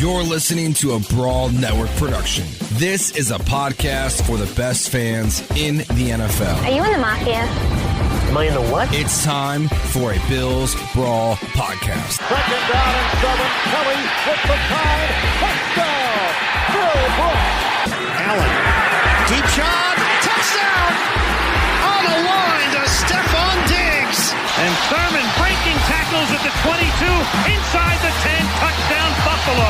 You're listening to a Brawl Network production. This is a podcast for the best fans in the NFL. Are you in the Mafia? Am I in the what? It's time for a Bills Brawl podcast. Second down and 7. Kelly with the time. Touchdown! Bill Brooks. Allen. Deep shot. Touchdown! On the line to Stephon Diggs. And Thurman breaking tackles at the 22. Inside the 10. Touchdown Buffalo.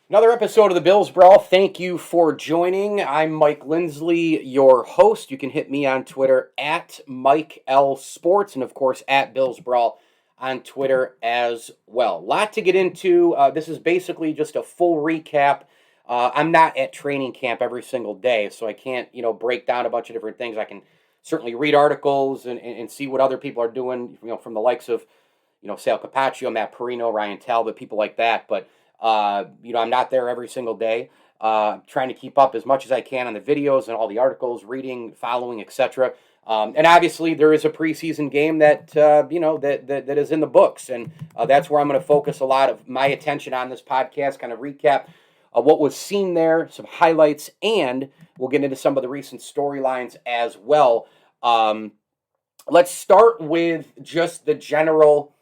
Another episode of the Bills Brawl. Thank you for joining. I'm Mike Lindsley, your host. You can hit me on Twitter at Mike L Sports and, of course, at Bills Brawl on Twitter as well. A lot to get into. This is basically just a full recap. I'm not at training camp every single day, so I can't, break down a bunch of different things. I can certainly read articles and see what other people are doing, from the likes of, Sal Capaccio, Matt Perino, Ryan Talbot, people like that. But I'm not there every single day. Trying to keep up as much as I can on the videos and all the articles, reading, following, etc. And obviously, there is a preseason game that that is in the books, and that's where I'm going to focus a lot of my attention on this podcast. Kind of recap what was seen there, some highlights, and we'll get into some of the recent storylines as well. Let's start with just the general.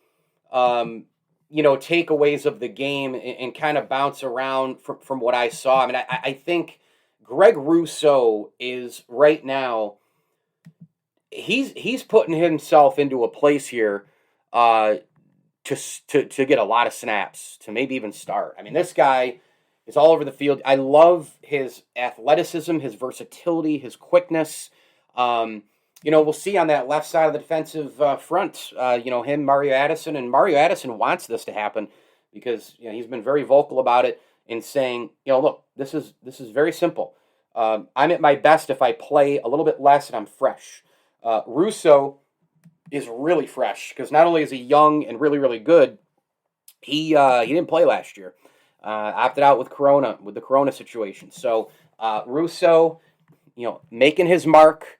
Takeaways of the game and kind of bounce around from what I saw. I mean, I think Greg Rousseau is right now, he's putting himself into a place here to get a lot of snaps, to maybe even start. I mean, this guy is all over the field. I love his athleticism, his versatility, his quickness. We'll see on that left side of the defensive front, him, Mario Addison. And Mario Addison wants this to happen because, he's been very vocal about it in saying, look, this is very simple. I'm at my best if I play a little bit less and I'm fresh. Rousseau is really fresh because not only is he young and really, really good, he didn't play last year. Opted out with the Corona situation. So Rousseau, making his mark.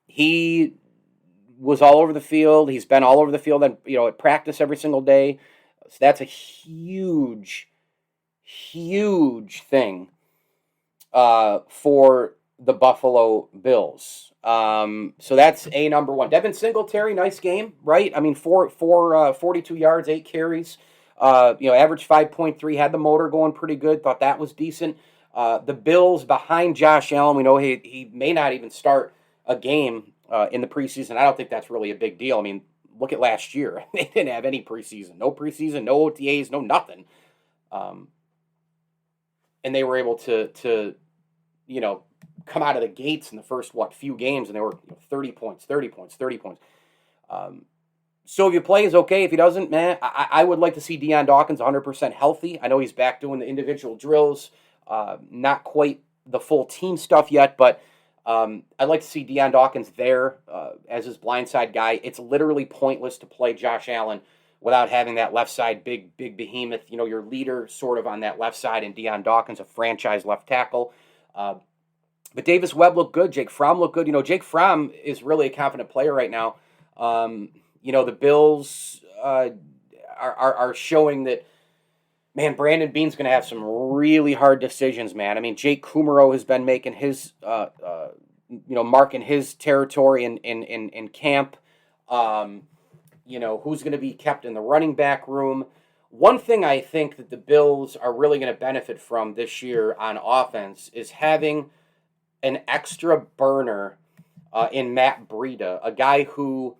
He was all over the field. He's been all over the field and, at practice every single day. So that's a huge, huge thing, for the Buffalo Bills. So that's number one. Devin Singletary, nice game, right? I mean, 42 yards, 8 carries, average 5.3, had the motor going pretty good. Thought that was decent. The Bills behind Josh Allen, we know he may not even start a game in the preseason. I don't think that's really a big deal. I mean, look at last year. They didn't have any preseason. No preseason, no OTAs, no nothing. And they were able to come out of the gates in the first, few games, and they were 30 points. So if you play is okay. If he doesn't, man, I would like to see Deion Dawkins 100% healthy. I know he's back doing the individual drills. Not quite the full team stuff yet, but I'd like to see Deion Dawkins there as his blindside guy. It's literally pointless to play Josh Allen without having that left side big behemoth, your leader sort of on that left side, and Deion Dawkins, a franchise left tackle. But Davis Webb looked good. Jake Fromm looked good. Jake Fromm is really a confident player right now. The Bills are showing that, man, Brandon Beane's going to have some really hard decisions, man. I mean, Jake Kumaro has been making his, marking his territory in camp. Who's going to be kept in the running back room. One thing I think that the Bills are really going to benefit from this year on offense is having an extra burner in Matt Breida, a guy who,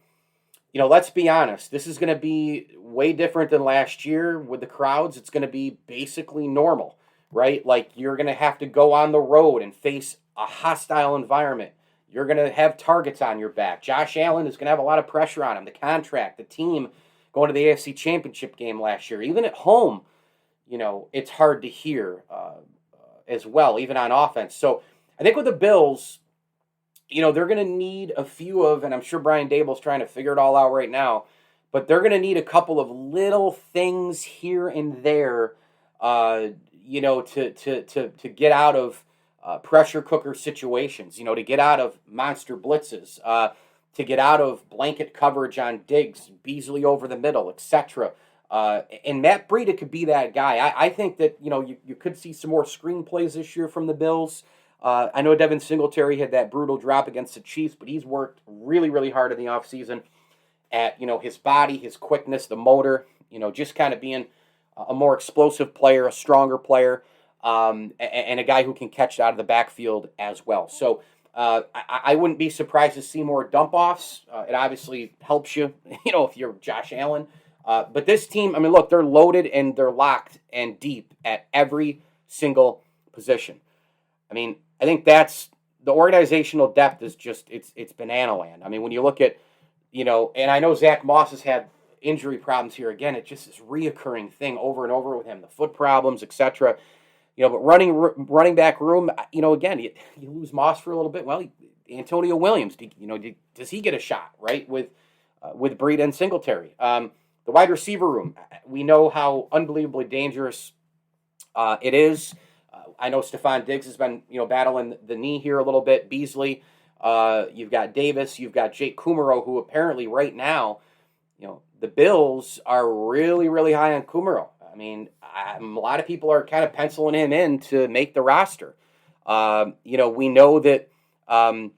let's be honest, this is going to be way different than last year with the crowds. It's going to be basically normal, right? Like, you're going to have to go on the road and face a hostile environment. You're going to have targets on your back. Josh Allen is going to have a lot of pressure on him. The contract, the team going to the AFC Championship game last year. Even at home, it's hard to hear as well, even on offense. So I think with the Bills, they're going to need a few of, and I'm sure Brian Dable's trying to figure it all out right now, but they're going to need a couple of little things here and there, to get out of pressure cooker situations, to get out of monster blitzes, to get out of blanket coverage on Diggs, Beasley over the middle, etc. And Matt Breida could be that guy. I think that, you could see some more screen plays this year from the Bills. I know Devin Singletary had that brutal drop against the Chiefs, but he's worked really, really hard in the offseason at, his body, his quickness, the motor, just kind of being a more explosive player, a stronger player, and a guy who can catch out of the backfield as well. So I wouldn't be surprised to see more dump-offs. It obviously helps you, if you're Josh Allen. But this team, look, they're loaded and they're locked and deep at every single position. I think that's the organizational depth is just, it's banana land. When you look at, and I know Zach Moss has had injury problems here again. It's just this reoccurring thing over and over with him, the foot problems, etc. But running back room, again, you lose Moss for a little bit. Well, Antonio Williams, does he get a shot, right, with Breida and Singletary? The wide receiver room, we know how unbelievably dangerous it is. I know Stephon Diggs has been, battling the knee here a little bit. Beasley, you've got Davis, you've got Jake Kumaro, who apparently right now, the Bills are really, really high on Kumaro. A lot of people are kind of penciling him in to make the roster. We know that, and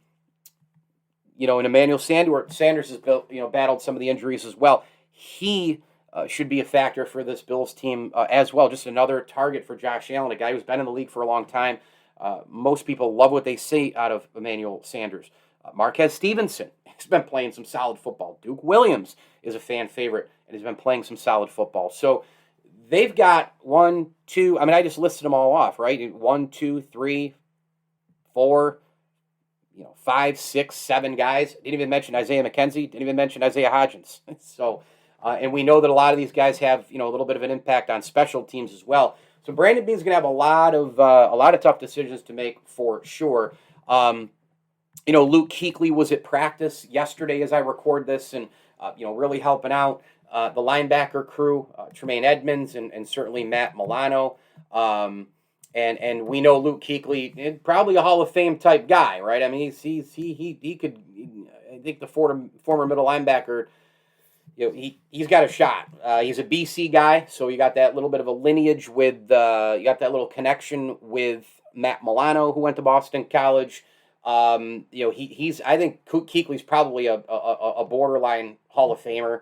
Emmanuel Sanders has battled some of the injuries as well. He should be a factor for this Bills team as well. Just another target for Josh Allen, a guy who's been in the league for a long time. Most people love what they see out of Emmanuel Sanders. Marquez Stevenson has been playing some solid football. Duke Williams is a fan favorite and has been playing some solid football. So they've got 1, 2, I just listed them all off, right? 1, 2, 3, 4, 5, 6, 7 guys. Didn't even mention Isaiah McKenzie. Didn't even mention Isaiah Hodgins. So, and we know that a lot of these guys have, a little bit of an impact on special teams as well. So Brandon Beane's going to have a lot of tough decisions to make for sure. Luke Kuechly was at practice yesterday as I record this and, really helping out the linebacker crew, Tremaine Edmonds and certainly Matt Milano. And we know Luke Kuechly, probably a Hall of Fame type guy, right? He could, I think the former middle linebacker, he's got a shot. He's a BC guy, so you got that little bit of a lineage with, you got that little connection with Matt Milano, who went to Boston College. I think Kuechly's probably a borderline Hall of Famer.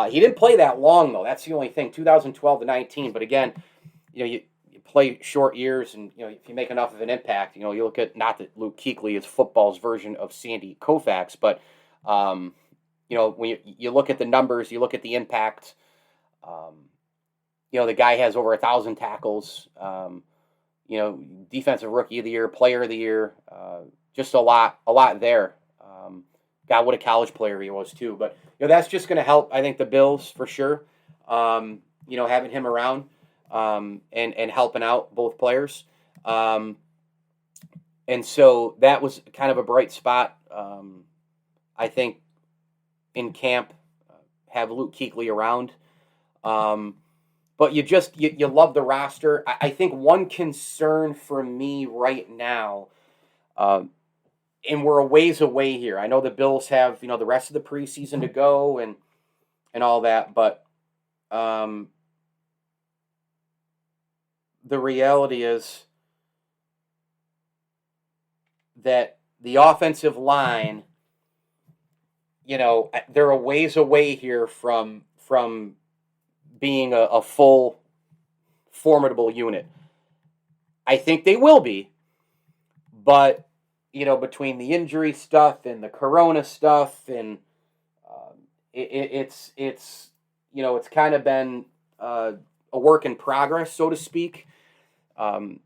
He didn't play that long, though. That's the only thing, 2012 to 19. But again, you play short years, and if you make enough of an impact, you look at, not that Luke Kuechly is football's version of Sandy Koufax, but when you look at the numbers, you look at the impact. The guy has over 1,000 tackles. Defensive Rookie of the Year, Player of the Year. Just a lot there. God, what a college player he was too. But that's just going to help, I think, the Bills for sure. Having him around and helping out both players. And so that was kind of a bright spot. I think in camp, have Luke Kuechly around. But you love the roster. I think one concern for me right now, and we're a ways away here. I know the Bills have, the rest of the preseason to go and all that, but the reality is that the offensive line, they're a ways away here from being a full, formidable unit. I think they will be, but between the injury stuff and the corona stuff, and it's kind of been a work in progress, so to speak. Darrell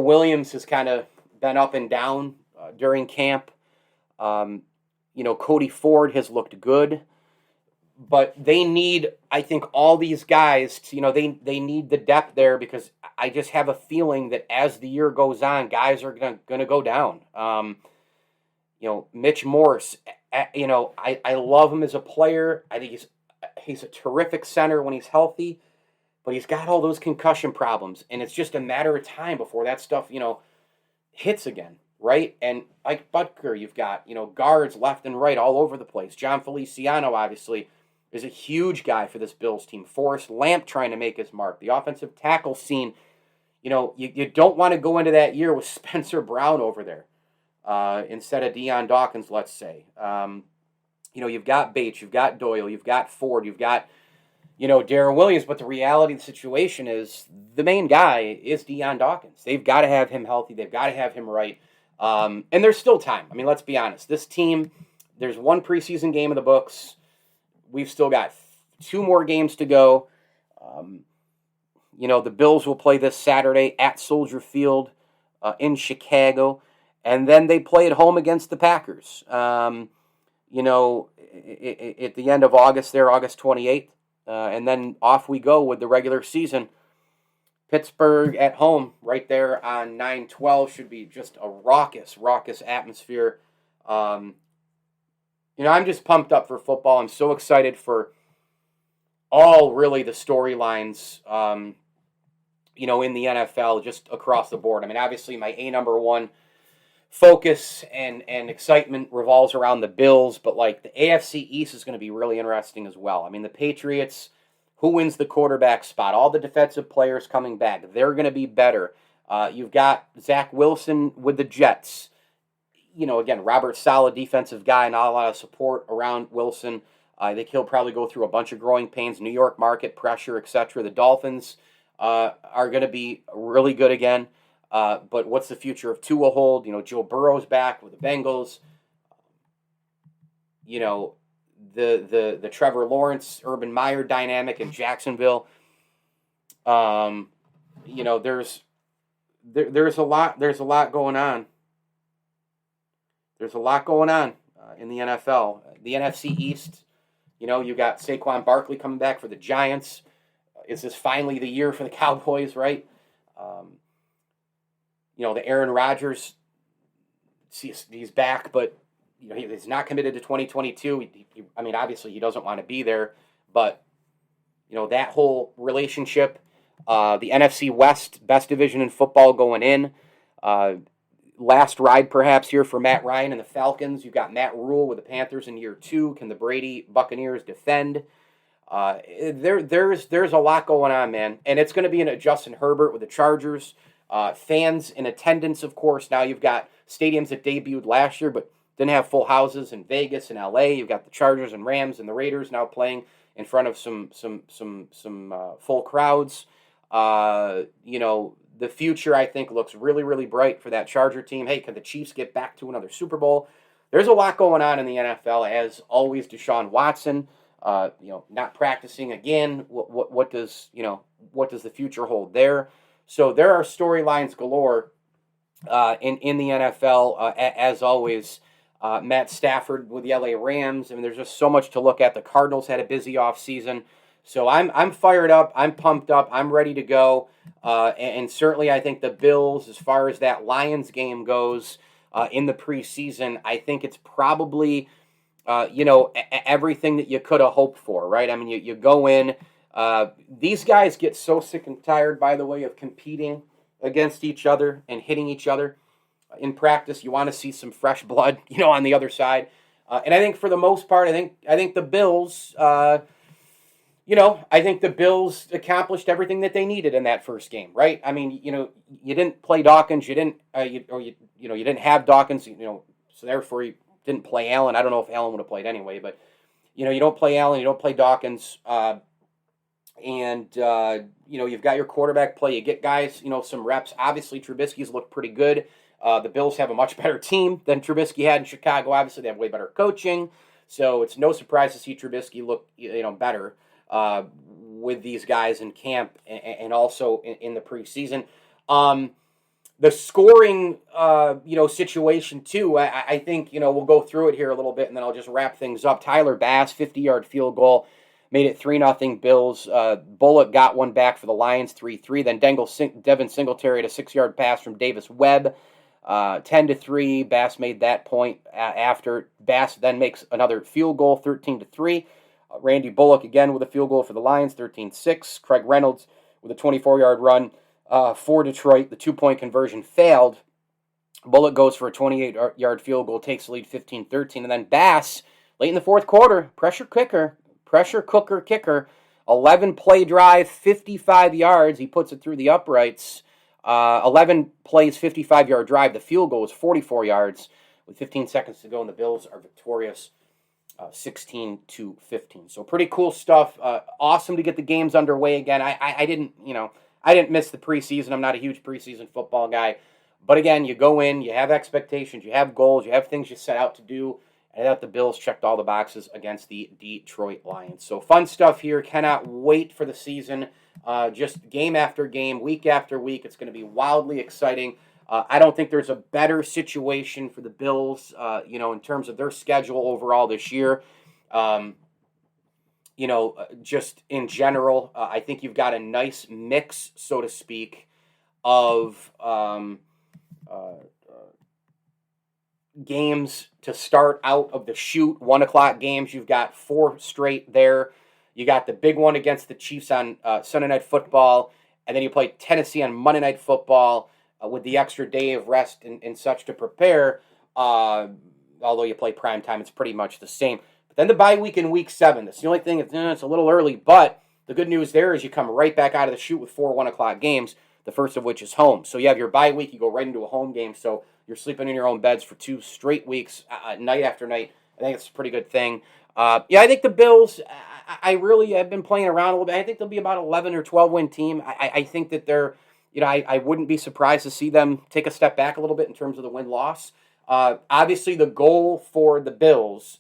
Williams has kind of been up and down during camp. Cody Ford has looked good, but they need, I think, all these guys to, they need the depth there, because I just have a feeling that as the year goes on, guys are going to go down. Mitch Morse, I love him as a player. I think he's a terrific center when he's healthy, but he's got all those concussion problems, and it's just a matter of time before that stuff, hits again, right? And Ike Butker, you've got, guards left and right all over the place. John Feliciano, obviously, is a huge guy for this Bills team. Forrest Lamp trying to make his mark. The offensive tackle scene, you don't want to go into that year with Spencer Brown over there instead of Deion Dawkins, let's say. You've got Bates, you've got Doyle, you've got Ford, you've got, Darren Williams, but the reality of the situation is the main guy is Deion Dawkins. They've got to have him healthy. They've got to have him right. And there's still time. I mean, let's be honest. This team, there's one preseason game in the books. We've still got 2 more games to go. The Bills will play this Saturday at Soldier Field in Chicago. And then they play at home against the Packers. At the end of August there, August 28th. And then off we go with the regular season. Pittsburgh at home right there on 9/12 should be just a raucous atmosphere. I'm just pumped up for football. I'm so excited for all really the storylines, in the NFL just across the board. I mean, obviously my number one focus and excitement revolves around the Bills, but like the AFC East is going to be really interesting as well. I mean, the Patriots, who wins the quarterback spot? All the defensive players coming back. They're going to be better. You've got Zach Wilson with the Jets. Again, Robert Saleh, defensive guy, not a lot of support around Wilson. I think he'll probably go through a bunch of growing pains, New York market pressure, etc. The Dolphins are going to be really good again. But what's the future of Tua hold? Joe Burrow's back with the Bengals. The Trevor Lawrence, Urban Meyer dynamic in Jacksonville. There's a lot going on. There's a lot going on in the NFL. The NFC East, you got Saquon Barkley coming back for the Giants. Is this finally the year for the Cowboys, right? The Aaron Rodgers, he's back, but he's not committed to 2022. Obviously he doesn't want to be there, but that whole relationship, the NFC West, best division in football going in, last ride perhaps here for Matt Ryan and the Falcons. You've got Matt Rule with the Panthers in year 2. Can the Brady Buccaneers defend? There's a lot going on, man, and it's going to be a Justin Herbert with the Chargers. Fans in attendance, of course. Now you've got stadiums that debuted last year but didn't have full houses in Vegas and LA. You've got the Chargers and Rams and the Raiders now playing in front of some full crowds. The future, I think, looks really, really bright for that Charger team. Hey, can the Chiefs get back to another Super Bowl? There's a lot going on in the NFL. As always, Deshaun Watson, not practicing again. What does the future hold there? So there are storylines galore in the NFL. As always, Matt Stafford with the LA Rams. I mean, there's just so much to look at. The Cardinals had a busy offseason. So I'm fired up. I'm pumped up. I'm ready to go. And certainly I think the Bills, as far as that Lions game goes in the preseason, I think it's probably, everything that you could have hoped for, right? I mean, you go in. These guys get so sick and tired, by the way, of competing against each other and hitting each other in practice. You want to see some fresh blood, on the other side. And I think for the most part, I think the Bills, I think the Bills accomplished everything that they needed in that first game, right? I mean, you didn't play Dawkins, you didn't have Dawkins, so therefore you didn't play Allen. I don't know if Allen would have played anyway, but you don't play Allen, you don't play Dawkins. And you've got your quarterback play. You get guys, some reps. Obviously, Trubisky's looked pretty good. The Bills have a much better team than Trubisky had in Chicago. Obviously, they have way better coaching. So it's no surprise to see Trubisky look, better with these guys in camp and also in the preseason. The scoring, situation, too, I think, we'll go through it here a little bit, and then I'll just wrap things up. Tyler Bass, 50-yard field goal. Made it 3-0 Bills. Bullock got one back for the Lions, 3-3. Then Devin Singletary had a 6-yard pass from Davis Webb 10-3. Bass made that point after. Bass then makes another field goal, 13-3. Randy Bullock again with a field goal for the Lions, 13-6. Craig Reynolds with a 24-yard run for Detroit. The 2-point conversion failed. Bullock goes for a 28-yard field goal, takes the lead 15-13. And then Bass, late in the fourth quarter, pressure cooker kicker, 11-play drive, 55 yards. He puts it through the uprights. 11 plays, 55-yard drive. The field goal is 44 yards with 15 seconds to go, and the Bills are victorious 16-15. So pretty cool stuff. Awesome to get the games underway again. I didn't miss the preseason. I'm not a huge preseason football guy. But again, you go in, you have expectations, you have goals, you have things you set out to do. And I thought the Bills checked all the boxes against the Detroit Lions. So fun stuff here. Cannot wait for the season. Just game after game, week after week. It's going to be wildly exciting. I don't think there's a better situation for the Bills, in terms of their schedule overall this year. Just in general, I think you've got a nice mix, so to speak, of games to start out of the chute. 1 o'clock games, you've got 4 straight there. You got the big one against the Chiefs on Sunday Night Football, and then you play Tennessee on Monday Night Football with the extra day of rest and such to prepare. Although you play prime time, it's pretty much the same. But then the bye week in Week 7. That's the only thing. It's a little early, but the good news there is you come right back out of the chute with 4 1 o'clock games, the first of which is home. So you have your bye week, you go right into a home game, so you're sleeping in your own beds for 2 straight weeks, night after night. I think it's a pretty good thing. I think the Bills, I really have been playing around a little bit. I think they'll be about 11 or 12 win team. I think that they're, I wouldn't be surprised to see them take a step back a little bit in terms of the win-loss. Obviously, the goal for the Bills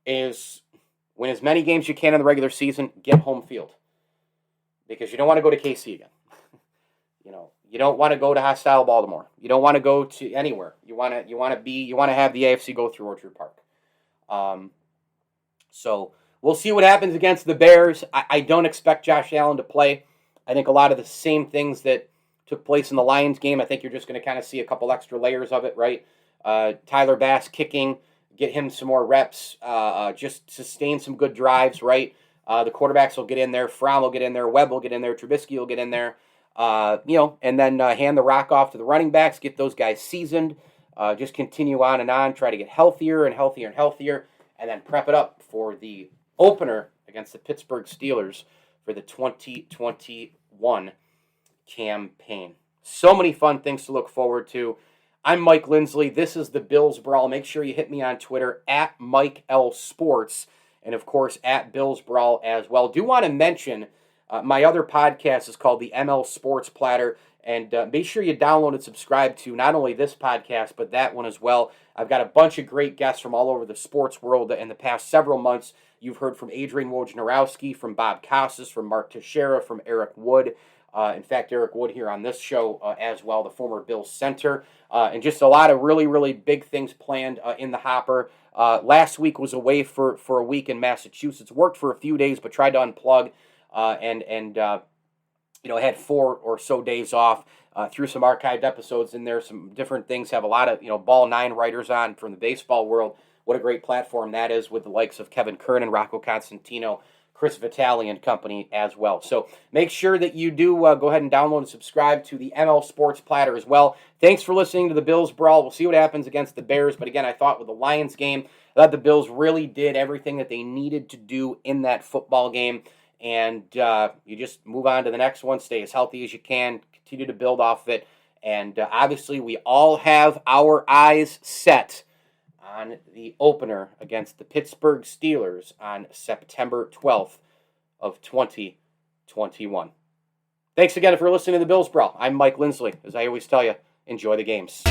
is win as many games you can in the regular season, get home field. Because you don't want to go to KC again. You don't want to go to hostile Baltimore. You don't want to go to anywhere. You want to have the AFC go through Orchard Park. So we'll see what happens against the Bears. I don't expect Josh Allen to play. I think a lot of the same things that took place in the Lions game, I think you're just going to kind of see a couple extra layers of it, right? Tyler Bass kicking, get him some more reps, just sustain some good drives, right? The quarterbacks will get in there. Fromm will get in there. Webb will get in there. Trubisky will get in there. And then hand the rock off to the running backs, get those guys seasoned, just continue on and on, try to get healthier and healthier and healthier, and then prep it up for the opener against the Pittsburgh Steelers for the 2021 campaign. So many fun things to look forward to. I'm Mike Lindsley. This is the Bills Brawl. Make sure you hit me on Twitter at Mike L Sports, and of course at Bills Brawl as well. Do want to mention my other podcast is called the ML Sports Platter, and make sure you download and subscribe to not only this podcast, but that one as well. I've got a bunch of great guests from all over the sports world in the past several months. You've heard from Adrian Wojnarowski, from Bob Costas, from Mark Teixeira, from Eric Wood. In fact, Eric Wood here on this show as well, the former Bills center. And just a lot of really, really big things planned in the hopper. Last week was away for a week in Massachusetts. Worked for a few days, but tried to unplug. Had 4 or so days off, threw some archived episodes in there, some different things, have a lot of, Ball 9 writers on from the baseball world. What a great platform that is with the likes of Kevin Kern and Rocco Constantino, Chris Vitale and company as well. So make sure that you do go ahead and download and subscribe to the ML Sports Platter as well. Thanks for listening to the Bills Brawl. We'll see what happens against the Bears. But again, I thought with the Lions game, I thought the Bills really did everything that they needed to do in that football game. And you just move on to the next one, stay as healthy as you can, continue to build off of it. And obviously, we all have our eyes set on the opener against the Pittsburgh Steelers on September 12th of 2021. Thanks again for listening to the Bills Brawl. I'm Mike Lindsley. As I always tell you, enjoy the games.